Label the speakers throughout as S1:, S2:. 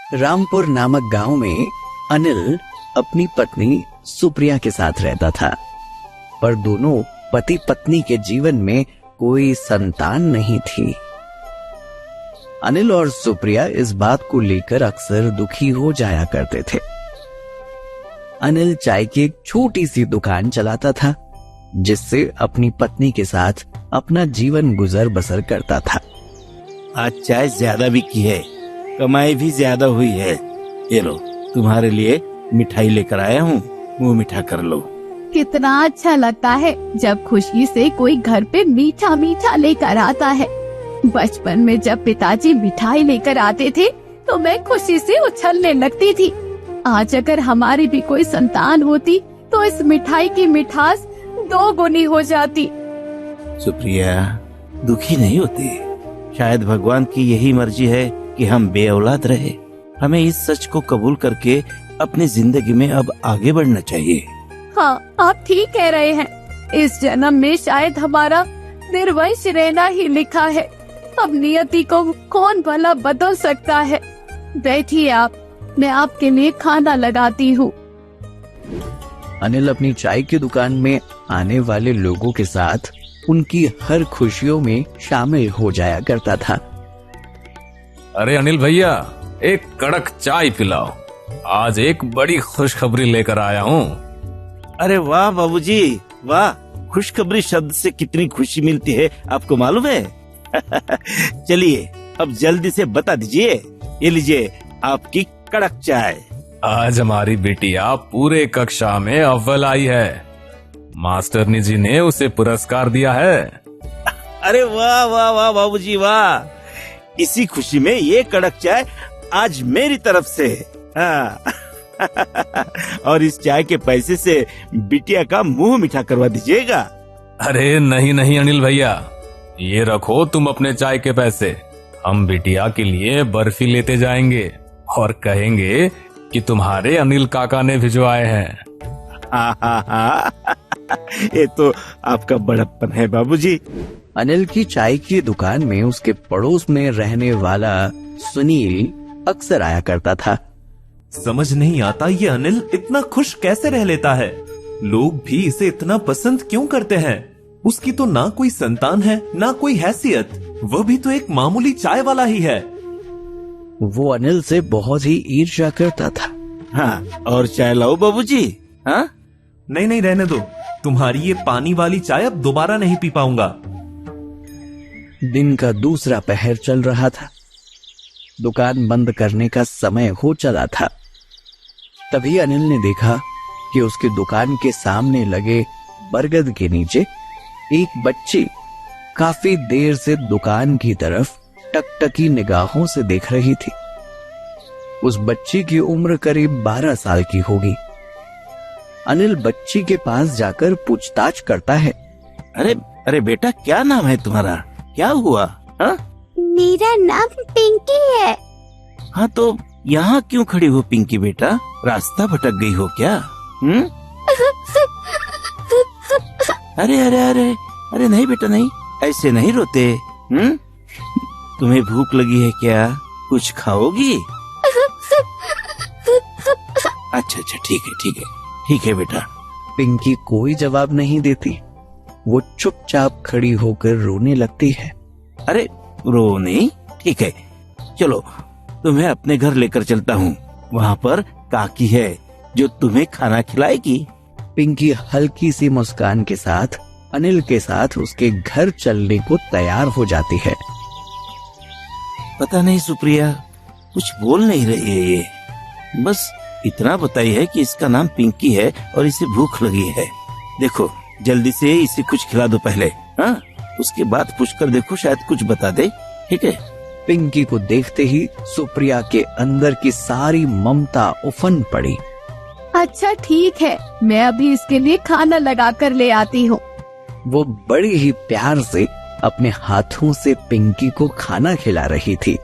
S1: रामपुर नामक गांव में अनिल अपनी पत्नी सुप्रिया के साथ रहता था, पर दोनों पति पत्नी के जीवन में कोई संतान नहीं थी। अनिल और सुप्रिया इस बात को लेकर अक्सर दुखी हो जाया करते थे। अनिल चाय की एक छोटी सी दुकान चलाता था, जिससे अपनी पत्नी के साथ अपना जीवन गुजर बसर करता था।
S2: आज चाय ज्यादा बिकी है, कमाई भी ज्यादा हुई है। ये लो, तुम्हारे लिए मिठाई लेकर आया हूँ, मुंह मीठा कर लो।
S3: कितना अच्छा लगता है जब खुशी से कोई घर पे मीठा मीठा लेकर आता है। बचपन में जब पिताजी मिठाई लेकर आते थे तो मैं खुशी से उछलने लगती थी। आज अगर हमारी भी कोई संतान होती तो इस मिठाई की मिठास 2 गुनी हो जाती।
S2: सुप्रिया, दुखी नहीं होती। शायद भगवान की यही मर्जी है कि हम बेऔलाद रहे। हमें इस सच को कबूल करके अपनी जिंदगी में अब आगे बढ़ना चाहिए।
S3: हाँ, आप ठीक कह रहे हैं। इस जन्म में शायद हमारा निर्वंश रहना ही लिखा है। अब नियति को कौन भला बदल सकता है। बैठिए आप, मैं आपके लिए खाना लगाती हूँ।
S1: अनिल अपनी चाय की दुकान में आने वाले लोगों के साथ उनकी हर खुशियों में शामिल हो जाया करता था।
S4: अरे अनिल भैया, एक कड़क चाय पिलाओ, आज एक बड़ी खुशखबरी लेकर आया हूँ।
S2: अरे वाह बाबूजी, वाह। खुशखबरी शब्द से कितनी खुशी मिलती है, आपको मालूम है? चलिए अब जल्दी से बता दीजिए। ये लीजिए आपकी कड़क चाय।
S4: आज हमारी बिटिया पूरे कक्षा में अव्वल आई है। मास्टरनी जी ने उसे पुरस्कार दिया है।
S2: अरे वाह वाह वाह बाबूजी, वाह। इसी खुशी में ये कड़क चाय आज मेरी तरफ से। हाँ। और इस चाय के पैसे से बिटिया का मुंह मीठा करवा दीजिएगा।
S4: अरे नहीं नहीं अनिल भैया, ये रखो तुम अपने चाय के पैसे। हम बिटिया के लिए बर्फी लेते जाएंगे और कहेंगे कि तुम्हारे अनिल काका ने भिजवाए हैं।
S2: ये तो आपका बड़प्पन है बाबूजी।
S1: अनिल की चाय की दुकान में उसके पड़ोस में रहने वाला सुनील अक्सर आया करता था।
S5: समझ नहीं आता ये अनिल इतना खुश कैसे रह लेता है। लोग भी इसे इतना पसंद क्यों करते हैं। उसकी तो ना कोई संतान है, ना कोई हैसियत, वह भी तो एक मामूली चाय वाला ही है।
S1: वो अनिल से बहुत ही ईर्ष्या करता था।
S2: हाँ, और चाय लाओ बाबूजी। हाँ?
S5: नहीं नहीं, रहने दो। तुम्हारी ये पानी वाली चाय अब दोबारा नहीं पी पाऊंगा।
S1: दिन का दूसरा पहर चल रहा था। दुकान बंद करने का समय हो चला था। तभी अनिल ने देखा कि उसकी दुकान के सामने लगे बरगद के नीचे एक बच्ची काफी देर से दुकान की तरफ टकटकी निगाहों से देख रही थी। उस बच्ची की उम्र करीब 12 साल की होगी। अनिल बच्ची के पास जाकर पूछताछ करता है।
S2: अरे अरे बेटा, क्या नाम है तुम्हारा? क्या हुआ? हा?
S6: मेरा नाम पिंकी है।
S2: हाँ, तो यहाँ क्यों खड़ी हो पिंकी बेटा? रास्ता भटक गई हो क्या? अरे अरे अरे अरे नहीं बेटा, नहीं, ऐसे नहीं रोते। तुम्हें भूख लगी है क्या? कुछ खाओगी? अच्छा अच्छा, ठीक है ठीक है ठीक है बेटा।
S1: पिंकी कोई जवाब नहीं देती। वो चुपचाप खड़ी होकर रोने लगती है।
S2: अरे रो नहीं, ठीक है, चलो तुम्हें अपने घर लेकर चलता हूँ। वहाँ पर काकी है जो तुम्हें खाना खिलाएगी।
S1: पिंकी हल्की सी मुस्कान के साथ अनिल के साथ उसके घर चलने को तैयार हो जाती है।
S2: पता नहीं सुप्रिया कुछ बोल नहीं रही है। ये बस इतना बताई है कि इसका नाम पिंकी है और इसे भूख लगी है। देखो जल्दी से इसे कुछ खिला दो पहले। हाँ, उसके बाद पूछकर देखो, शायद कुछ बता दे। ठीक है?
S1: पिंकी को देखते ही सुप्रिया के अंदर की सारी ममता उफन पड़ी।
S3: अच्छा ठीक है, मैं अभी इसके लिए खाना लगा कर ले आती हूँ।
S1: वो बड़ी ही प्यार से अपने हाथों से पिंकी को खाना खिला रही थी।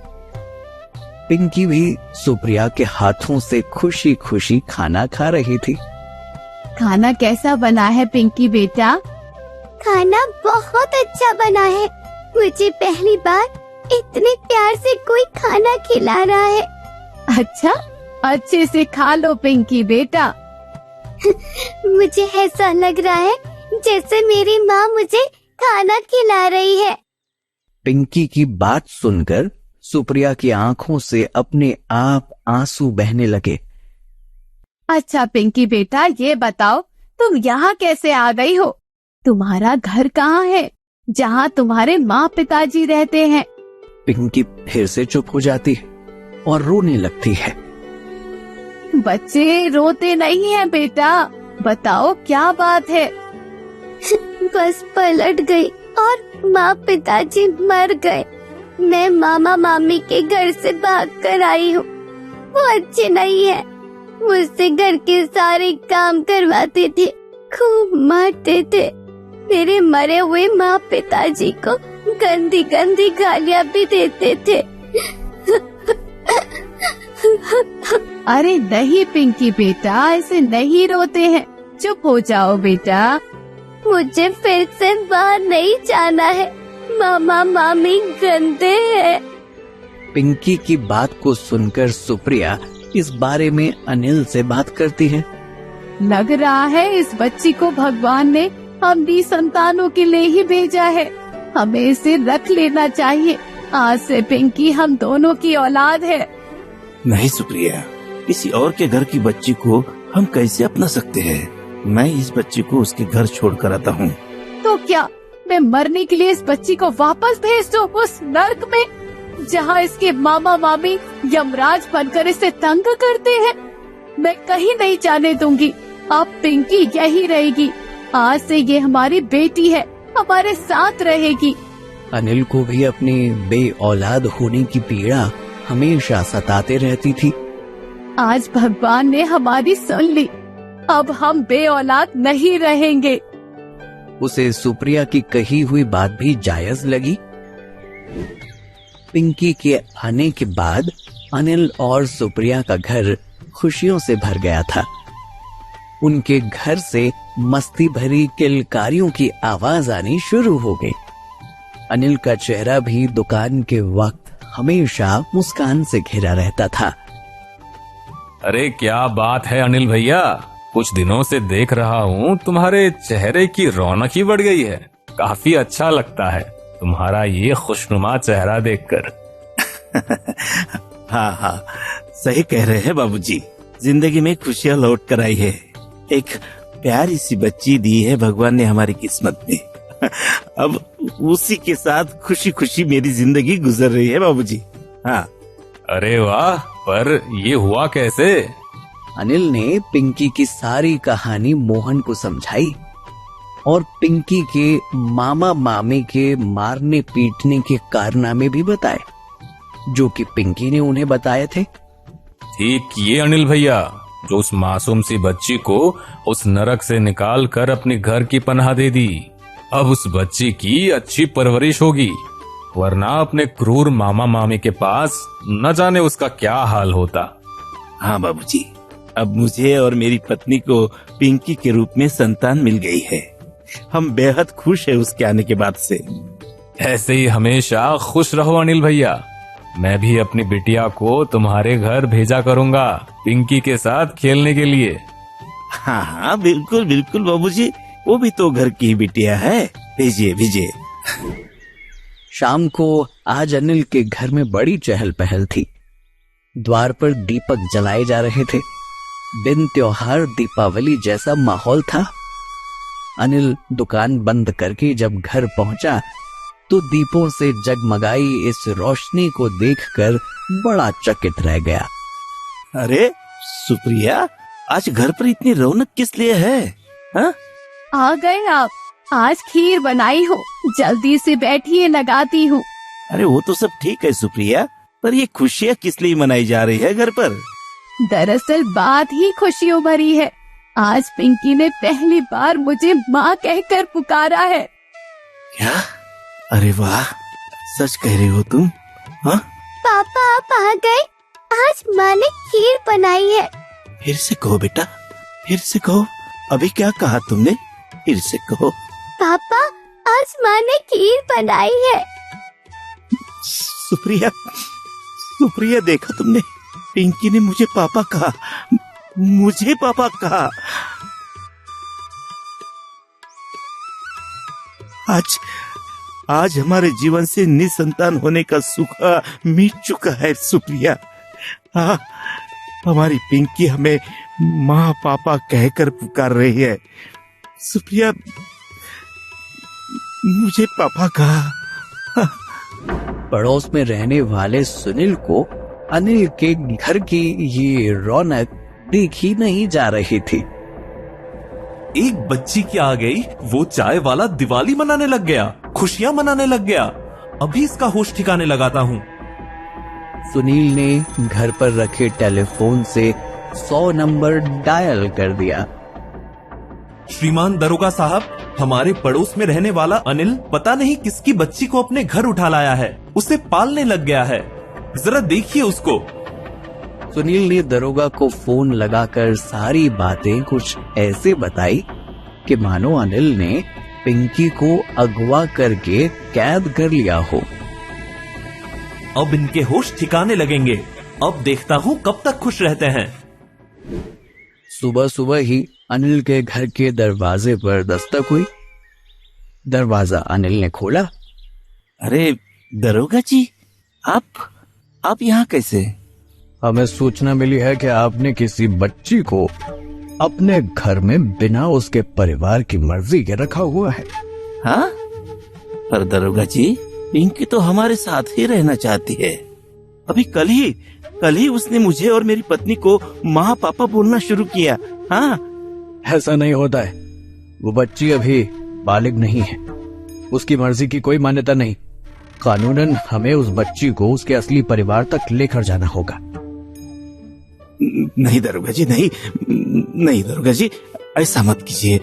S1: पिंकी भी सुप्रिया के हाथों से खुशी खुशी खाना खा रही थी।
S3: खाना कैसा बना है पिंकी बेटा?
S6: खाना बहुत अच्छा बना है। मुझे पहली बार इतने प्यार से कोई खाना खिला रहा है।
S3: अच्छा, अच्छे से खा लो पिंकी बेटा।
S6: मुझे ऐसा लग रहा है जैसे मेरी माँ मुझे खाना खिला रही है।
S1: पिंकी की बात सुनकर सुप्रिया की आंखों से अपने आप आंसू बहने लगे।
S3: अच्छा पिंकी बेटा, ये बताओ तुम यहाँ कैसे आ गई हो? तुम्हारा घर कहाँ है जहाँ तुम्हारे माँ पिताजी रहते हैं?
S1: पिंकी फिर से चुप हो जाती है और रोने लगती है।
S3: बच्चे रोते नहीं हैं बेटा, बताओ क्या बात है?
S6: बस पलट गई और माँ पिताजी मर गए। मैं मामा मामी के घर से भाग कर आई हूँ। वो अच्छे नहीं है, मुझसे घर के सारे काम करवाते थे, खूब मारते थे। मेरे मरे हुए माँ पिताजी को गंदी गंदी गालियाँ भी देते थे।
S3: अरे नहीं पिंकी बेटा, ऐसे नहीं रोते हैं, चुप हो जाओ बेटा।
S6: मुझे फिर से बाहर नहीं जाना है, मामा मामी गंदे हैं।
S1: पिंकी की बात को सुनकर सुप्रिया इस बारे में अनिल से बात करती है।
S3: लग रहा है इस बच्ची को भगवान ने अपनी संतानों के लिए ही भेजा है, हमें इसे रख लेना चाहिए। आज से पिंकी हम दोनों की औलाद है।
S2: नहीं सुप्रिया, किसी और के घर की बच्ची को हम कैसे अपना सकते हैं? मैं इस बच्ची को उसके घर छोड़ कर आता हूँ।
S3: तो क्या मैं मरने के लिए इस बच्ची को वापस भेज दूं उस नर्क में जहाँ इसके मामा मामी यमराज बनकर इसे तंग करते हैं? मैं कहीं नहीं जाने दूंगी, अब पिंकी यही रहेगी। आज से ये हमारी बेटी है, हमारे साथ रहेगी।
S1: अनिल को भी अपनी बे औलाद होने की पीड़ा हमेशा सताते रहती थी।
S3: आज भगवान ने हमारी सुन ली, अब हम बे औलाद नहीं रहेंगे।
S1: उसे सुप्रिया की कही हुई बात भी जायज लगी। पिंकी के आने के बाद अनिल और सुप्रिया का घर खुशियों से भर गया था। उनके घर से मस्ती भरी किलकारियों की आवाज आनी शुरू हो गई। अनिल का चेहरा भी दुकान के वक्त हमेशा मुस्कान से घिरा रहता था।
S4: अरे क्या बात है अनिल भैया, कुछ दिनों से देख रहा हूँ तुम्हारे चेहरे की रौनक ही बढ़ गई है। काफी अच्छा लगता है तुम्हारा ये खुशनुमा चेहरा देखकर।
S2: हाँ हाँ, सही कह रहे हैं बाबूजी। जिंदगी में खुशियाँ लौट कर आई है। एक प्यारी सी बच्ची दी है भगवान ने हमारी किस्मत में। अब उसी के साथ खुशी खुशी मेरी जिंदगी गुजर रही है बाबूजी। हाँ।
S4: अरे वाह, पर ये हुआ कैसे?
S1: अनिल ने पिंकी की सारी कहानी मोहन को समझाई और पिंकी के मामा मामी के मारने पीटने के कारनामे भी बताए जो कि पिंकी ने उन्हें बताए थे।
S4: ठीक किए अनिल भैया, जो उस मासूम सी बच्ची को उस नरक से निकाल कर अपने घर की पनाह दे दी। अब उस बच्ची की अच्छी परवरिश होगी, वरना अपने क्रूर मामा मामी के पास न जाने उसका क्या हाल होता।
S2: हाँ बाबूजी, अब मुझे और मेरी पत्नी को पिंकी के रूप में संतान मिल गई है। हम बेहद खुश है उसके आने के बाद से।
S4: ऐसे ही हमेशा खुश रहो अनिल भैया। मैं भी अपनी बिटिया को तुम्हारे घर भेजा करूंगा पिंकी के साथ खेलने के लिए।
S2: हाँ हाँ, बिल्कुल बिल्कुल बाबूजी, वो भी तो घर की बिटिया है। भेजिए भेजिए।
S1: शाम को आज अनिल के घर में बड़ी चहल पहल थी। द्वार पर दीपक जलाए जा रहे थे। दिन त्योहार दीपावली जैसा माहौल था। अनिल दुकान बंद करके जब घर पहुंचा तो दीपों से जगमगाई इस रोशनी को देखकर बड़ा चकित रह गया।
S2: अरे सुप्रिया, आज घर पर इतनी रौनक किस लिए है? हाँ?
S3: आ गए आप, आज खीर बनाई हूँ, जल्दी से बैठिए लगाती हूँ।
S2: अरे वो तो सब ठीक है सुप्रिया, पर ये खुशियाँ किस लिए मनाई जा रही है घर पर?
S3: दरअसल बात ही खुशियों भरी है। आज पिंकी ने पहली बार मुझे माँ कहकर पुकारा है।
S2: क्या? अरे वाह, सच कह रही हो तुम? हाँ?
S6: पापा आप आ गए, आज माँ ने खीर बनाई है।
S2: फिर से कहो बेटा, फिर से कहो। अभी क्या कहा तुमने? फिर से कहो।
S6: पापा, आज माँ ने खीर बनाई है।
S2: सुप्रिया, सुप्रिया देखा तुमने? पिंकी ने मुझे पापा कहा, मुझे पापा कहा। आज हमारे जीवन से निसंतान होने का सुख मिट चुका है सुप्रिया। हमारी पिंकी हमें माँ पापा कहकर पुकार रही है। सुप्रिया, मुझे पापा कहा।
S1: पड़ोस में रहने वाले सुनील को अनिल के घर की ये रौनक देखी नहीं जा रही थी।
S5: एक बच्ची क्या आ गई, वो चाय वाला दिवाली मनाने लग गया, खुशियां मनाने लग गया। अभी इसका होश ठिकाने लगाता हूँ।
S1: सुनील ने घर पर रखे टेलीफोन से 100 नंबर डायल कर दिया।
S5: श्रीमान दरोगा साहब, हमारे पड़ोस में रहने वाला अनिल पता नहीं किसकी बच्ची को अपने घर उठा लाया है, उसे पालने लग गया है, जरा देखिए उसको।
S1: सुनील ने दरोगा को फोन लगाकर सारी बातें कुछ ऐसे बताई कि मानो अनिल ने पिंकी को अगवा करके कैद कर लिया हो।
S5: अब इनके होश ठिकाने लगेंगे, अब देखता हूँ कब तक खुश रहते हैं।
S1: सुबह सुबह ही अनिल के घर के दरवाजे पर दस्तक हुई। दरवाजा अनिल ने खोला।
S2: अरे दरोगा जी, आप यहाँ कैसे?
S1: हमें सूचना मिली है कि आपने किसी बच्ची को अपने घर में बिना उसके परिवार की मर्जी के रखा हुआ है।
S2: हाँ, पर दरोगा जी, पिंकी तो हमारे साथ ही रहना चाहती है। अभी कल ही उसने मुझे और मेरी पत्नी को माँ पापा बोलना शुरू किया। हाँ,
S1: ऐसा नहीं होता है। वो बच्ची अभी बालिग नहीं है, उसकी मर्जी की कोई मान्यता नहीं। कानूनन हमें उस बच्ची को उसके असली परिवार तक लेकर जाना होगा।
S2: नहीं दरोगा जी, नहीं दरोगा जी, ऐसा मत कीजिए।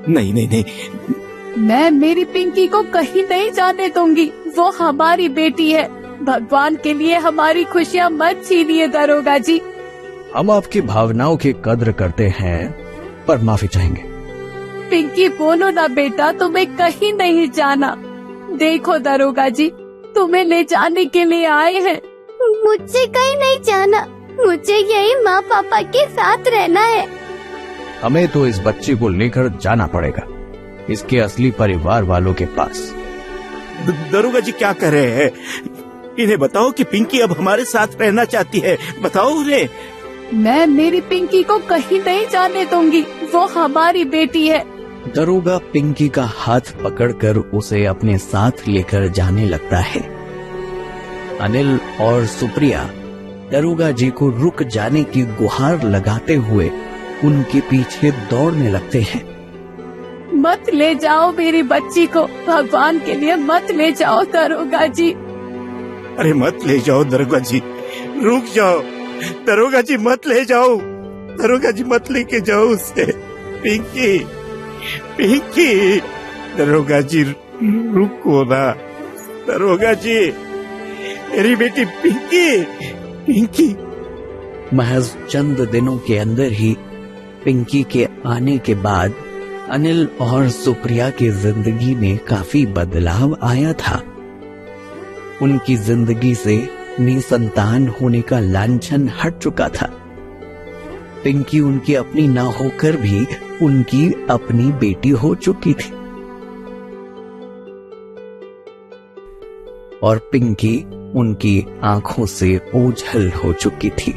S2: नहीं।
S3: मैं मेरी पिंकी को कहीं नहीं जाने दूंगी। वो हमारी बेटी है। भगवान के लिए हमारी खुशियाँ मत छीनिए दरोगा जी।
S1: हम आपकी भावनाओं की कद्र करते हैं, पर माफी चाहेंगे।
S3: पिंकी बोलो ना बेटा, तुम्हें कहीं नहीं जाना। देखो दरोगा जी, तुम्हें ले जाने के लिए आए हैं।
S6: मुझे कहीं नहीं जाना, मुझे यही माँ पापा के साथ रहना है।
S1: हमें तो इस बच्ची को लेकर जाना पड़ेगा इसके असली परिवार वालों के पास।
S2: दरोगा जी क्या कर रहे हैं? इन्हें बताओ कि पिंकी अब हमारे साथ रहना चाहती है। बताओ उन्हें।
S3: मैं मेरी पिंकी को कहीं नहीं जाने दूंगी। वो हमारी बेटी है।
S1: दरोगा पिंकी का हाथ पकड़कर उसे अपने साथ लेकर जाने लगता है। अनिल और सुप्रिया दरोगा जी को रुक जाने की गुहार लगाते हुए उनके पीछे दौड़ने लगते हैं।
S3: मत ले जाओ मेरी बच्ची को, भगवान के लिए मत ले जाओ दरोगा जी।
S2: अरे मत ले जाओ दरोगा जी, रुक जाओ। दरोगा जी मत ले जाओ, दरोगा जी मत लेके जाओ उसे। पिंकी, दरोगा जी रुको ना। दरोगा जी, मेरी बेटी पिंकी।
S1: महज चंद दिनों के अंदर ही पिंकी के आने के बाद अनिल और सुप्रिया की जिंदगी में काफी बदलाव आया था। उनकी जिंदगी से निसंतान होने का लांछन हट चुका था। पिंकी उनकी अपनी ना होकर भी उनकी अपनी बेटी हो चुकी थी और पिंकी उनकी आंखों से ओझल हो चुकी थी।